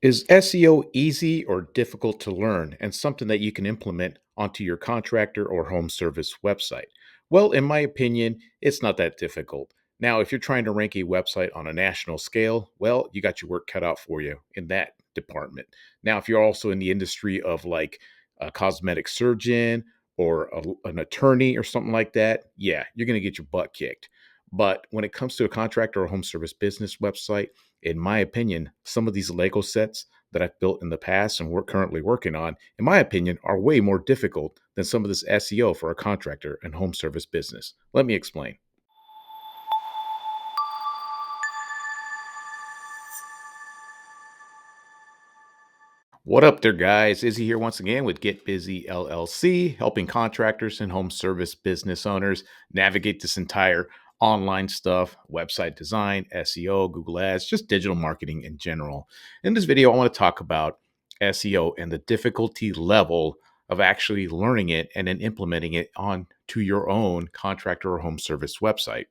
Is SEO easy or difficult to learn and something that you can implement onto your contractor or home service website? Well, in my opinion, it's not that difficult. Now, if you're trying to rank a website on a national scale, well, you got your work cut out for you in that department. Now, if you're also in the industry of like a cosmetic surgeon or an attorney or something like that, yeah, you're going to get your butt kicked. But when it comes to a contractor or home service business website, in my opinion, some of these Lego sets that I've built in the past and we're currently working on, in my opinion, are way more difficult than some of this SEO for a contractor and home service business. Let me explain. What up there, guys? Izzy here once again with Get Busy LLC, helping contractors and home service business owners navigate this entire online stuff, website design, SEO, Google Ads, just digital marketing in general. In this video, I want to talk about SEO and the difficulty level of actually learning it and then implementing it onto your own contractor or home service website.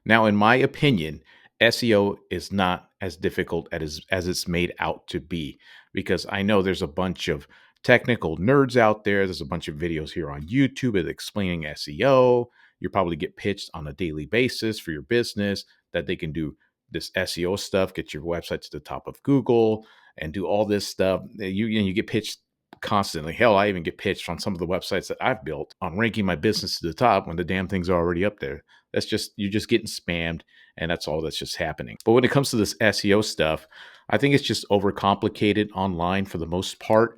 Now, in my opinion, SEO is not as difficult as it's made out to be because I know there's a bunch of technical nerds out there. There's a bunch of videos here on YouTube of explaining SEO. You probably get pitched on a daily basis for your business that they can do this SEO stuff, get your website to the top of Google and do all this stuff. You get pitched constantly. Hell, I even get pitched on some of the websites that I've built on ranking my business to the top when the damn things are already up there. That's just, you're just getting spammed, and that's all that's just happening. But when it comes to this SEO stuff, I think it's just overcomplicated online for the most part.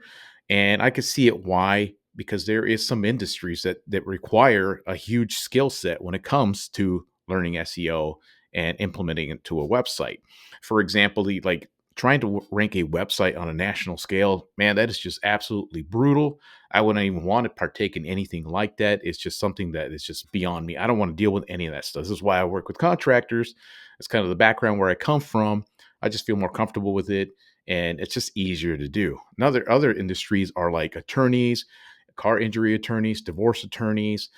And I can see it why, because there is some industries that require a huge skill set when it comes to learning SEO and implementing it to a website. For example, like trying to rank a website on a national scale, man, that is just absolutely brutal. I wouldn't even want to partake in anything like that. It's just something that is just beyond me. I don't want to deal with any of that stuff. This is why I work with contractors. It's kind of the background where I come from. I just feel more comfortable with it, and it's just easier to do. Now, other industries are like attorneys, car injury attorneys, divorce attorneys,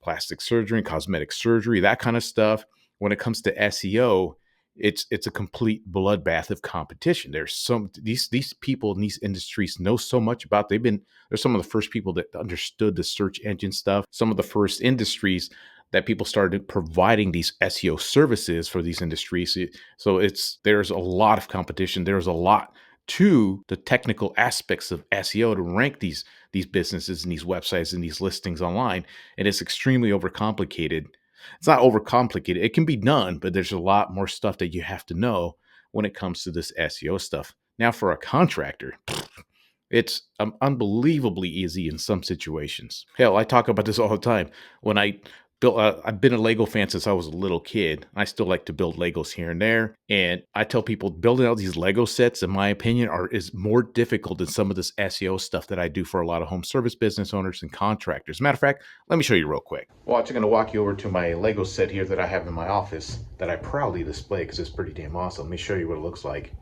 plastic surgery, cosmetic surgery, that kind of stuff. When it comes to SEO, it's a complete bloodbath of competition. There's these people in these industries know so much about. They're some of the first people that understood the search engine stuff. Some of the first industries that people started providing these SEO services for these industries. So there's a lot of competition. There's a lot to the technical aspects of SEO to rank these businesses and these websites and these listings online, and it's extremely overcomplicated. It's not overcomplicated. It can be done, but there's a lot more stuff that you have to know when it comes to this SEO stuff. Now, for a contractor, it's unbelievably easy in some situations. Hell, I talk about this all the time. When I built, I've been a Lego fan since I was a little kid. I still like to build Legos here and there. And I tell people building out these Lego sets, in my opinion, is more difficult than some of this SEO stuff that I do for a lot of home service business owners and contractors. Matter of fact, let me show you real quick. Well, I'm just going to walk you over to my Lego set here that I have in my office that I proudly display because it's pretty damn awesome. Let me show you what it looks like.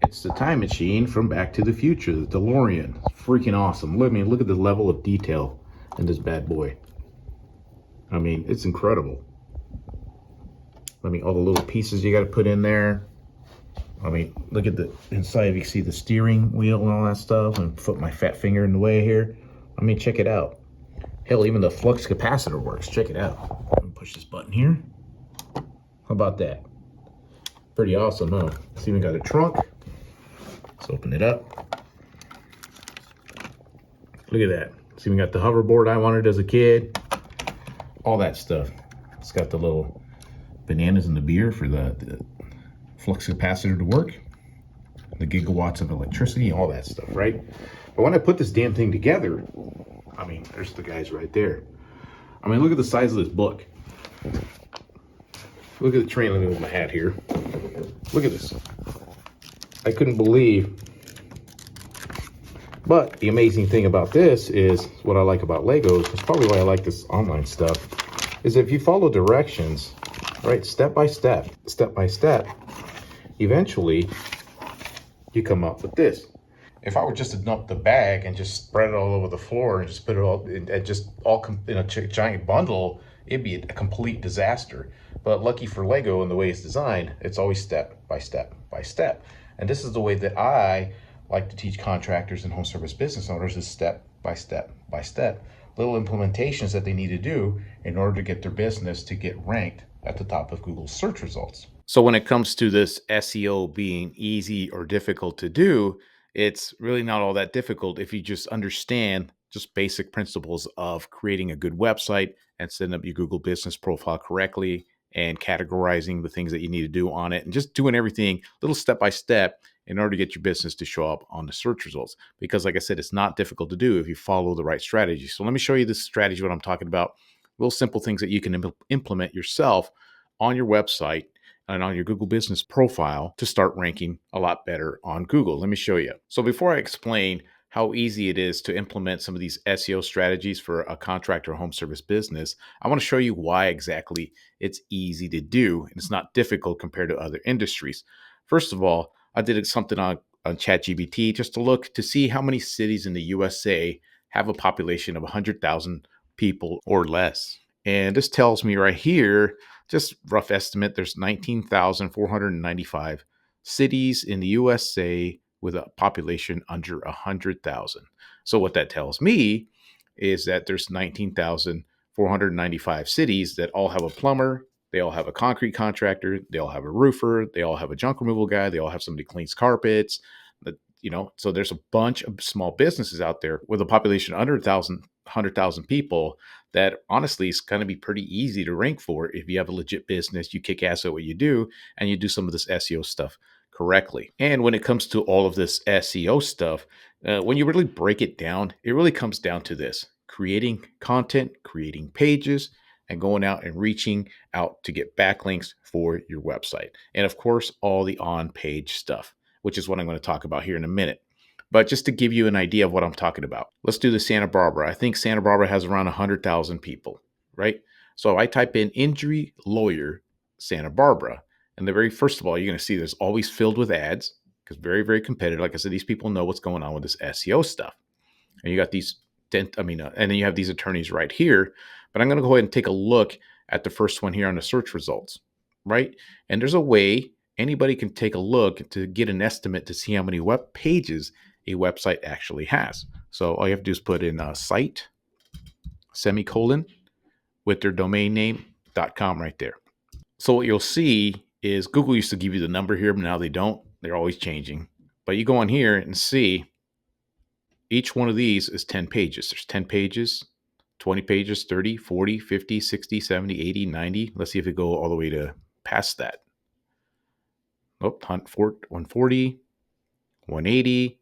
It's the time machine from Back to the Future, the DeLorean. It's freaking awesome. Look at the level of detail in this bad boy. I mean, it's incredible. All the little pieces you got to put in there. I mean, look at the inside. You can see the steering wheel and all that stuff. And put my fat finger in the way here. I mean, check it out. Hell, even the flux capacitor works. Check it out. Let me push this button here. How about that? Pretty awesome, huh? See, we got a trunk. Let's open it up. Look at that. See, we got the hoverboard I wanted as a kid. All that stuff. It's got the little bananas in the beer for the flux capacitor to work. The gigawatts of electricity, all that stuff, right? But when I put this damn thing together, I mean, there's the guys right there. I mean, look at the size of this book. Look at the train. Let me move my hat here. Look at this. I couldn't believe. But the amazing thing about this is what I like about Legos. It's probably why I like this online stuff. Is if you follow directions, right, step by step, eventually you come up with this. If I were just to dump the bag and just spread it all over the floor and just put it all in, in a giant bundle, it'd be a complete disaster. But lucky for Lego and the way it's designed, it's always step by step by step. And this is the way that I like to teach contractors and home service business owners is step by step by step, little implementations that they need to do in order to get their business to get ranked at the top of Google's search results. So when it comes to this SEO being easy or difficult to do, it's really not all that difficult if you just understand just basic principles of creating a good website and setting up your Google business profile correctly and categorizing the things that you need to do on it and just doing everything little step by step in order to get your business to show up on the search results. Because, like I said, it's not difficult to do if you follow the right strategy. So, let me show you this strategy, what I'm talking about. Real simple things that you can implement yourself on your website and on your Google business profile to start ranking a lot better on Google. Let me show you. So, before I explain how easy it is to implement some of these SEO strategies for a contractor or home service business, I want to show you why exactly it's easy to do and it's not difficult compared to other industries. First of all, I did something on ChatGPT just to look to see how many cities in the USA have a population of 100,000 people or less. And this tells me right here, just rough estimate, there's 19,495 cities in the USA with a population under 100,000. So what that tells me is that there's 19,495 cities that all have a plumber, they all have a concrete contractor, they all have a roofer, they all have a junk removal guy, they all have somebody who cleans carpets. So there's a bunch of small businesses out there with a population under 100,000 people that honestly is going to be pretty easy to rank for if you have a legit business, you kick ass at what you do, and you do some of this SEO stuff correctly. And when it comes to all of this SEO stuff, when you really break it down, it really comes down to this: creating content, creating pages, and going out and reaching out to get backlinks for your website. And of course, all the on page stuff, which is what I'm going to talk about here in a minute. But just to give you an idea of what I'm talking about, let's do the Santa Barbara. I think Santa Barbara has around 100,000 people, right? So I type in injury lawyer Santa Barbara. And the very first of all, you're going to see there's always filled with ads because very, very competitive. Like I said, these people know what's going on with this SEO stuff. And you got these, and then you have these attorneys right here. But I'm going to go ahead and take a look at the first one here on the search results, right? And there's a way anybody can take a look to get an estimate to see how many web pages a website actually has. So all you have to do is put in a site, semicolon, with their domain name .com right there. So what you'll see is Google used to give you the number here, but now they don't. They're always changing. But you go on here and see each one of these is 10 pages. There's 10 pages, 20 pages, 30, 40, 50, 60, 70, 80, 90. Let's see if we go all the way to past that. Oh, 140, 180,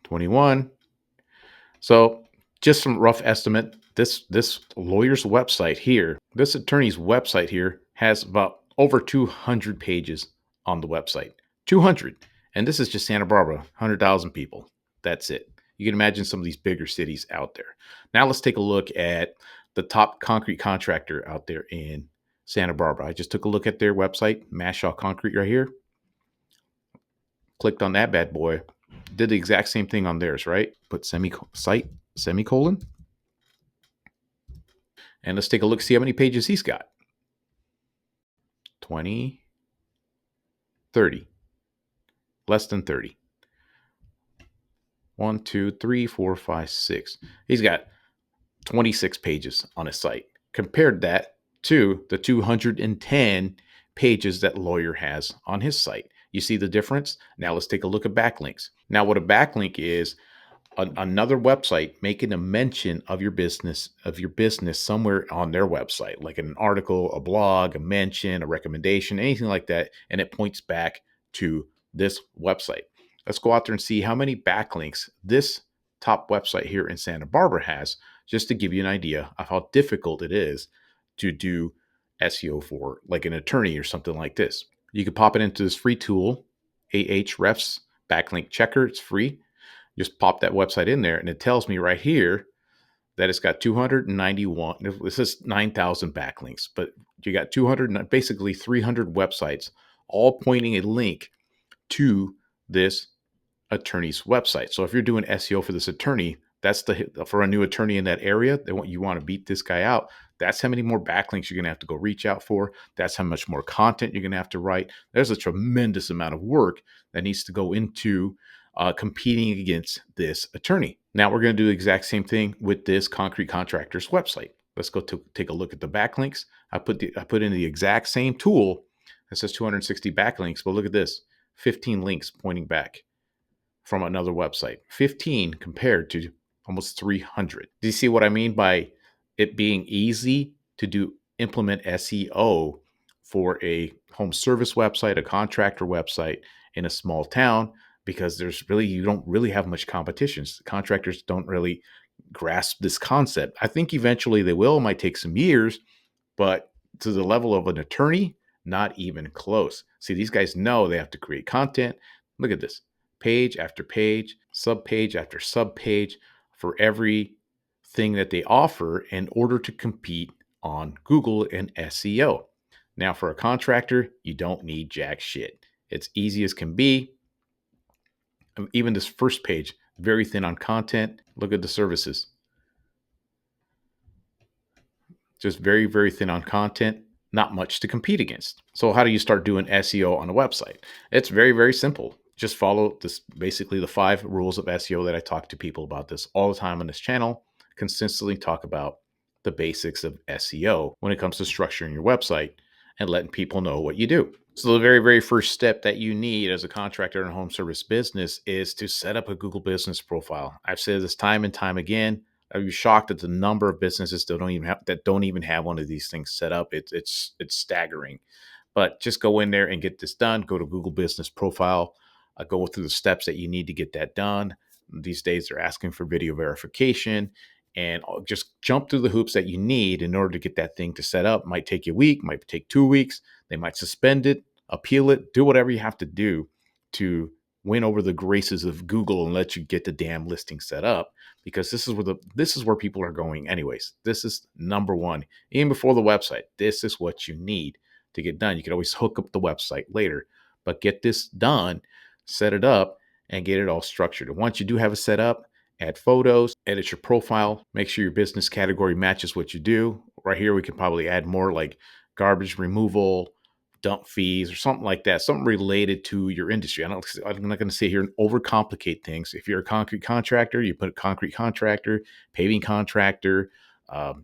21. So just some rough estimate, this lawyer's website here, this attorney's website here has about over 200 pages on the website. 200. And this is just Santa Barbara, 100,000 people. That's it. You can imagine some of these bigger cities out there. Now let's take a look at the top concrete contractor out there in Santa Barbara. I just took a look at their website, Mashaw Concrete right here. Clicked on that bad boy. Did the exact same thing on theirs, right? Put site, semicolon. And let's take a look, see how many pages he's got. 20, 30. Less than 30. 1, 2, 3, 4, 5, 6. He's got 26 pages on his site. Compared that to the 210 pages that Lawyer has on his site. You see the difference? Now let's take a look at backlinks. Now what a backlink is, another website making a mention of your business somewhere on their website, like an article, a blog, a mention, a recommendation, anything like that, and it points back to this website. Let's go out there and see how many backlinks this top website here in Santa Barbara has, just to give you an idea of how difficult it is to do SEO for like an attorney or something like this. You can pop it into this free tool, Ahrefs backlink checker. It's free. Just pop that website in there and it tells me right here that it's got 291. This is 9,000 backlinks, but you got 200, basically 300 websites, all pointing a link to this attorney's website. So if you're doing SEO for this attorney, That's for a new attorney in that area. You want to beat this guy out. That's how many more backlinks you're going to have to go reach out for. That's how much more content you're going to have to write. There's a tremendous amount of work that needs to go into competing against this attorney. Now we're going to do the exact same thing with this concrete contractor's website. Let's go take a look at the backlinks. I put in the exact same tool that says 260 backlinks, but look at this, 15 links pointing back from another website. 15 compared to almost 300. Do you see what I mean by it being easy to implement SEO for a home service website, a contractor website in a small town? Because you don't really have much competition. Contractors don't really grasp this concept. I think eventually they will. It might take some years, but to the level of an attorney, not even close. See, these guys know they have to create content. Look at this, page after page, subpage after subpage for every thing that they offer in order to compete on Google and SEO. Now, for a contractor, you don't need jack shit. It's easy as can be. Even this first page, very thin on content. Look at the services. Just very, very thin on content, not much to compete against. So how do you start doing SEO on a website? It's very, very simple. Just follow basically the 5 rules of SEO that I talk to people about this all the time on this channel. Consistently talk about the basics of SEO when it comes to structuring your website and letting people know what you do. So the very, very first step that you need as a contractor in a home service business is to set up a Google business profile. I've said this time and time again. I'd be shocked at the number of businesses that don't even have one of these things set up. It's staggering. But just go in there and get this done. Go to Google Business Profile. Go through the steps that you need to get that done. These days they're asking for video verification, and just jump through the hoops that you need in order to get that thing to set up. Might take you a week, might take 2 weeks. They might suspend it, appeal it, do whatever you have to do to win over the graces of Google and let you get the damn listing set up, because this is where people are going anyways. This is number one. Even before the website, this is what you need to get done. You can always hook up the website later, but get this done, set it up, and get it all structured. And once you do have it set up, add photos, edit your profile, make sure your business category matches what you do. Right here, we can probably add more like garbage removal, dump fees, or something like that, something related to your industry. I'm not going to sit here and overcomplicate things. If you're a concrete contractor, you put a concrete contractor, paving contractor,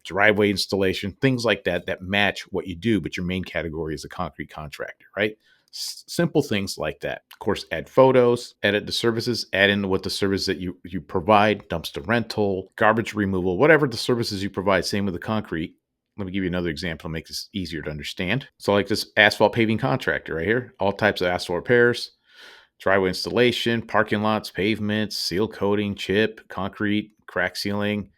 driveway installation, things like that match what you do, but your main category is a concrete contractor, right? Simple things like that. Of course, add photos, edit the services, add in what the service that you provide, dumpster rental, garbage removal, whatever the services you provide. Same with the concrete. Let me give you another example to make this easier to understand. So like this asphalt paving contractor right here, all types of asphalt repairs, driveway installation, parking lots, pavements, seal coating, chip, concrete, crack sealing,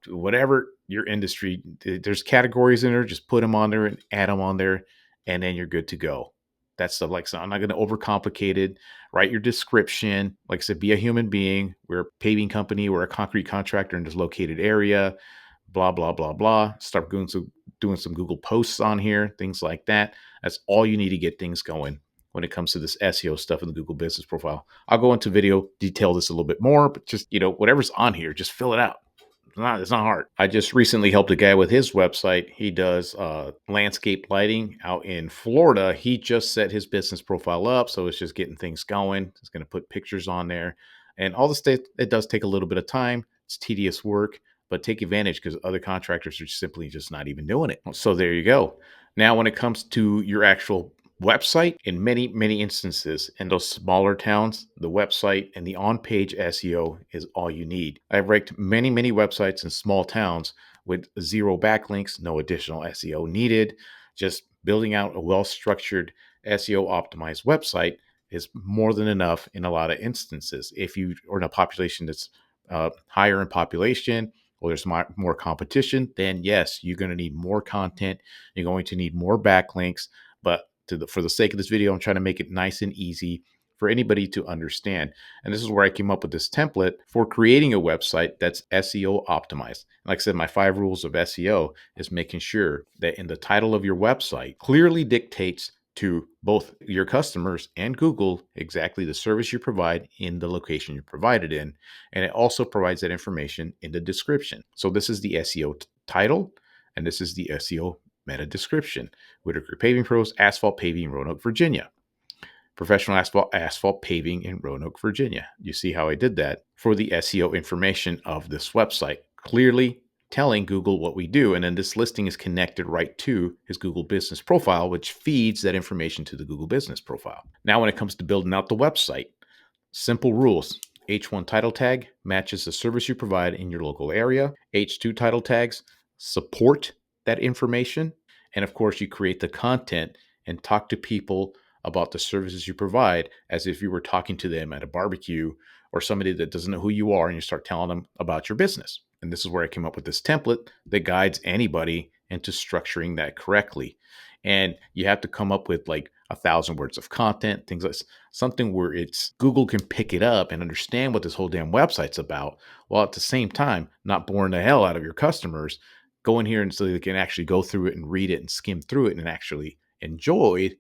whatever your industry, there's categories in there, just put them on there and add them on there, and then you're good to go. That's stuff like, so I'm not going to overcomplicate it. Write your description. Like I said, be a human being. We're a paving company. We're a concrete contractor in this located area. Blah, blah, blah, blah. Start doing some Google posts on here, things like that. That's all you need to get things going when it comes to this SEO stuff in the Google Business Profile. I'll go into video, detail this a little bit more, but just, whatever's on here, just fill it out. It's not hard. I just recently helped a guy with his website. He does landscape lighting out in Florida. He just set his business profile up, so it's just getting things going. It's going to put pictures on there. And all the stuff, it does take a little bit of time. It's tedious work, but take advantage because other contractors are simply just not even doing it. So there you go. Now, when it comes to your actual website, in many, many instances in those smaller towns, the website and the on-page SEO is all you need. I've ranked many, many websites in small towns with 0 backlinks, no additional SEO needed. Just building out a well-structured SEO optimized website is more than enough in a lot of instances. If you are in a population that's higher in population, or there's more competition, then yes, you're going to need more content. You're going to need more backlinks. But for the sake of this video, I'm trying to make it nice and easy for anybody to understand. And this is where I came up with this template for creating a website that's SEO optimized. Like I said, my 5 rules of SEO is making sure that in the title of your website clearly dictates to both your customers and Google exactly the service you provide in the location you provide it in. And it also provides that information in the description. So this is the SEO title, and this is the SEO meta description. Whitaker Paving Pros, asphalt paving, Roanoke, Virginia. Professional asphalt paving in Roanoke, Virginia. You see how I did that for the SEO information of this website, clearly telling Google what we do. And then this listing is connected right to his Google business profile, which feeds that information to the Google business profile. Now, when it comes to building out the website, simple rules. H1 title tag matches the service you provide in your local area. H2 title tags support that information. And of course, you create the content and talk to people about the services you provide as if you were talking to them at a barbecue or somebody that doesn't know who you are, and you start telling them about your business. And this is where I came up with this template that guides anybody into structuring that correctly. And you have to come up with like 1,000 words of content, things like something where it's Google can pick it up and understand what this whole damn website's about, while at the same time not boring the hell out of your customers. Go in here and so they can actually go through it and read it and skim through it and actually enjoy,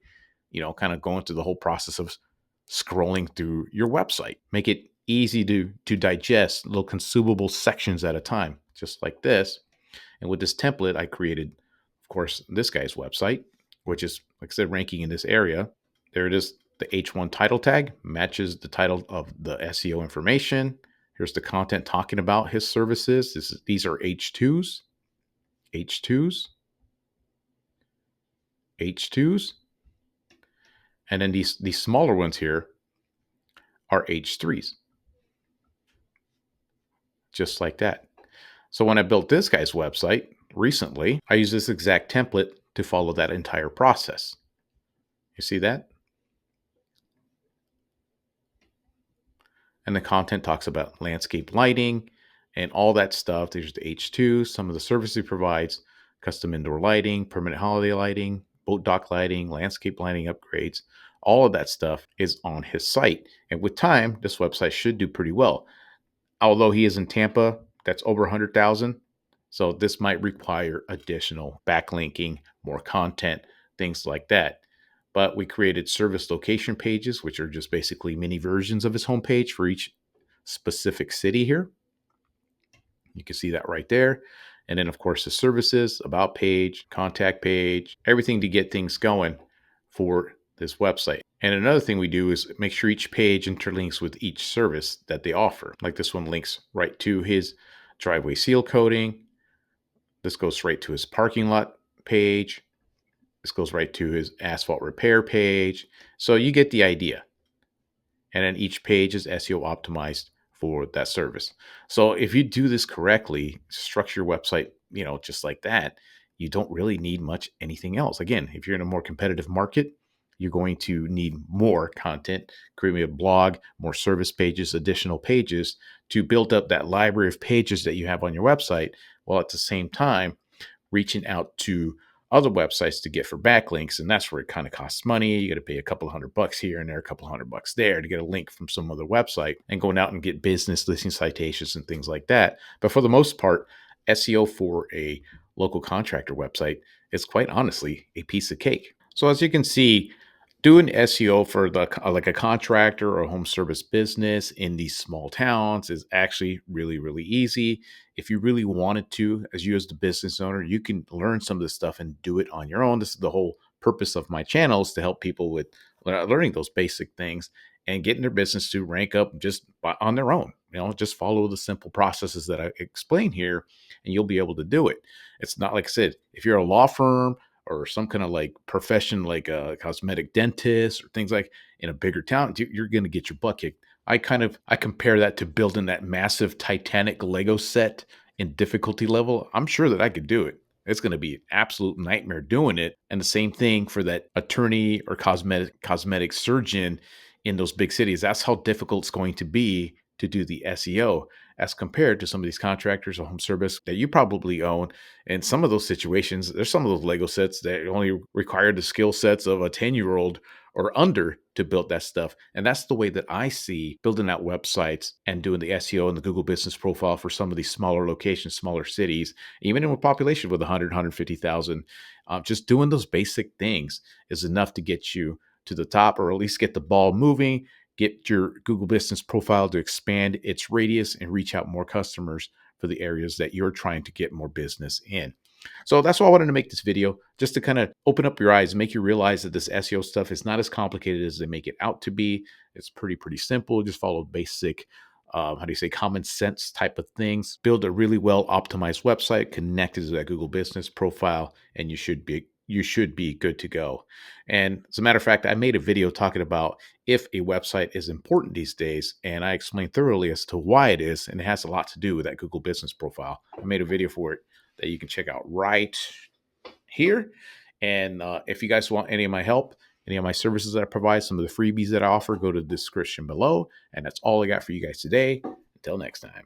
kind of going through the whole process of scrolling through your website. Make it easy to digest, little consumable sections at a time, just like this. And with this template, I created, of course, this guy's website, which is, like I said, ranking in this area. There it is. The H1 title tag matches the title of the SEO information. Here's the content talking about his services. These are H2s, H2s, H2s. And then these smaller ones here are H3s, just like that. So when I built this guy's website recently, I used this exact template to follow that entire process. You see that? And the content talks about landscape lighting and all that stuff. There's the H2, some of the services he provides, custom indoor lighting, permanent holiday lighting, boat dock lighting, landscape lighting upgrades. All of that stuff is on his site. And with time, this website should do pretty well. Although he is in Tampa, that's over 100,000. So this might require additional backlinking, more content, things like that. But we created service location pages, which are just basically mini versions of his homepage for each specific city here. You can see that right there. And then, of course, the services, about page, contact page, everything to get things going for this website. And another thing we do is make sure each page interlinks with each service that they offer. Like this one links right to his driveway seal coating. This goes right to his parking lot page. This goes right to his asphalt repair page. So you get the idea. And then each page is SEO optimized for that service. So if you do this correctly, structure your website, just like that, you don't really need much anything else. Again, if you're in a more competitive market, you're going to need more content, create a blog, more service pages, additional pages to build up that library of pages that you have on your website, while at the same time reaching out to other websites to get for backlinks. And that's where it kind of costs money. You got to pay a couple of $100 here and there, a couple of $100 there to get a link from some other website and going out and get business listing citations and things like that. But for the most part, SEO for a local contractor website is quite honestly a piece of cake. So as you can see, doing SEO for like a contractor or a home service business in these small towns is actually really, really easy. If you really wanted to, as the business owner, you can learn some of this stuff and do it on your own. This is the whole purpose of my channel, is to help people with learning those basic things and getting their business to rank up just on their own. Just follow the simple processes that I explain here, and you'll be able to do it. It's not, like I said, if you're a law firm or some kind of like profession, like a cosmetic dentist or things like in a bigger town, you're going to get your butt kicked. I compare that to building that massive Titanic Lego set in difficulty level. I'm sure that I could do it. It's going to be an absolute nightmare doing it. And the same thing for that attorney or cosmetic surgeon in those big cities. That's how difficult it's going to be to do the SEO as compared to some of these contractors or home service that you probably own. In some of those situations, there's some of those Lego sets that only require the skill sets of a 10-year-old or under to build that stuff. And that's the way that I see building out websites and doing the SEO and the Google business profile for some of these smaller locations, smaller cities, even in a population with 100, 150,000. Just doing those basic things is enough to get you to the top, or at least get the ball moving, get your Google business profile to expand its radius and reach out more customers for the areas that you're trying to get more business in. So that's why I wanted to make this video, just to kind of open up your eyes and make you realize that this SEO stuff is not as complicated as they make it out to be. It's pretty simple. Just follow basic, common sense type of things. Build a really well optimized website connected to that Google business profile, and you should be good to go. And as a matter of fact, I made a video talking about if a website is important these days, and I explained thoroughly as to why it is, and it has a lot to do with that Google business profile. I made a video for it that you can check out right here. And if you guys want any of my help, any of my services that I provide, some of the freebies that I offer, go to the description below. And that's all I got for you guys today. Until next time.